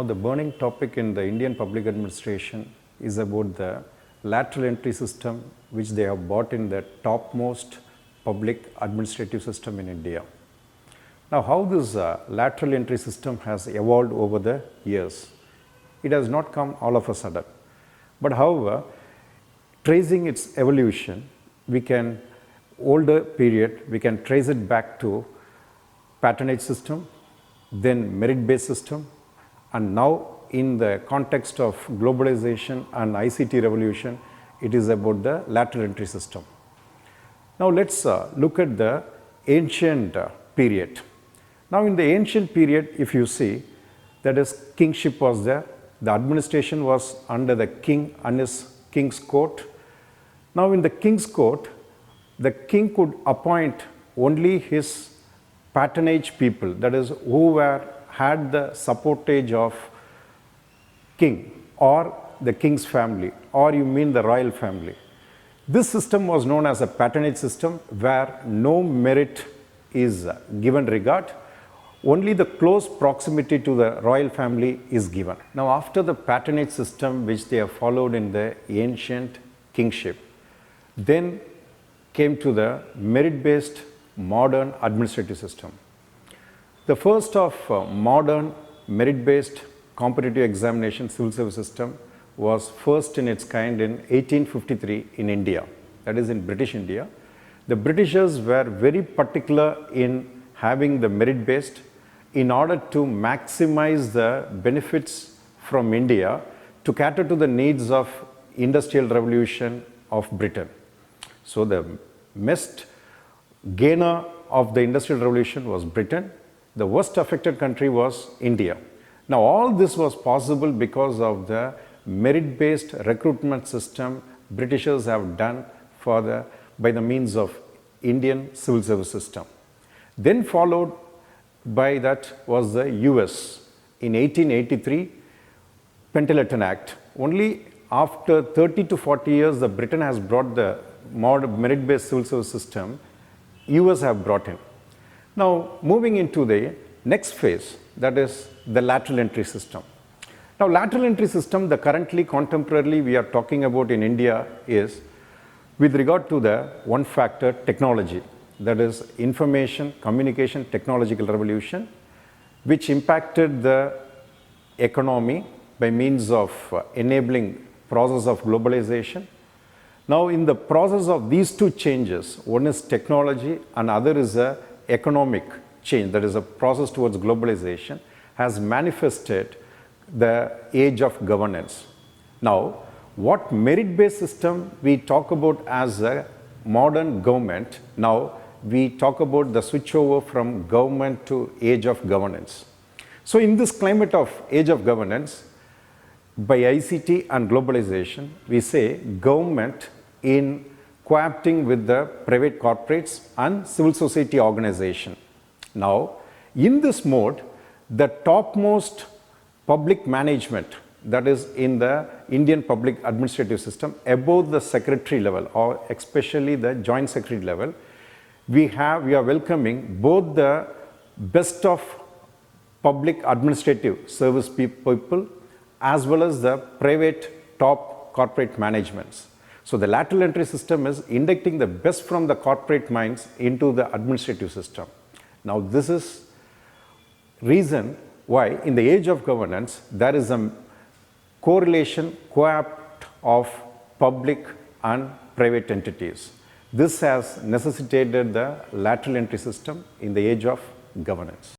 Now the burning topic in the Indian public administration is about the lateral entry system which they have bought in the topmost public administrative system in India. Now how this lateral entry system has evolved over the years? It has not come all of a sudden. But however, tracing its evolution, we can older period, we can trace it back to patronage system, then merit-based system, and now in the context of globalization and ICT revolution, it is about the lateral entry system. Now let's look at the ancient period. Now in the ancient period, if you see, that is kingship was there, the administration was under the king and his king's court. Now in the king's court, the king could appoint only his patronage people, that is who had the supportage of king or the king's family, or you mean the royal family. This system was known as a patronage system where no merit is given regard, only the close proximity to the royal family is given. Now after the patronage system which they have followed in the ancient kingship, then came to the merit-based modern administrative system. The first of modern merit-based competitive examination civil service system was first in its kind in 1853 in India, that is in British India. The Britishers were very particular in having the merit-based in order to maximize the benefits from India to cater to the needs of industrial revolution of Britain. So the best gainer of the industrial revolution was Britain. The worst affected country was India. Now all this was possible because of the merit-based recruitment system Britishers have done by the means of Indian civil service system. Then followed by that was the US in 1883 Pendleton Act. Only after 30 to 40 years the Britain has brought the merit-based civil service system, US have brought in. Now moving into the next phase, that is the lateral entry system. Now lateral entry system, the currently contemporarily we are talking about in India is with regard to the one factor technology, that is information communication technological revolution, which impacted the economy by means of enabling process of globalization. Now in the process of these two changes, one is technology and other is a economic change, that is a process towards globalization, has manifested the age of governance. Now what merit-based system we talk about as a modern government, now we talk about the switchover from government to age of governance. So in this climate of age of governance, by ICT and globalization, we say government in coopting with the private corporates and civil society organization. Now, in this mode, the topmost public management, that is in the Indian public administrative system, above the secretary level or especially the joint secretary level, we are welcoming both the best of public administrative service people as well as the private top corporate managements. So the lateral entry system is inducting the best from the corporate minds into the administrative system. Now this is reason why in the age of governance there is a correlation co-opt of public and private entities. This has necessitated the lateral entry system in the age of governance.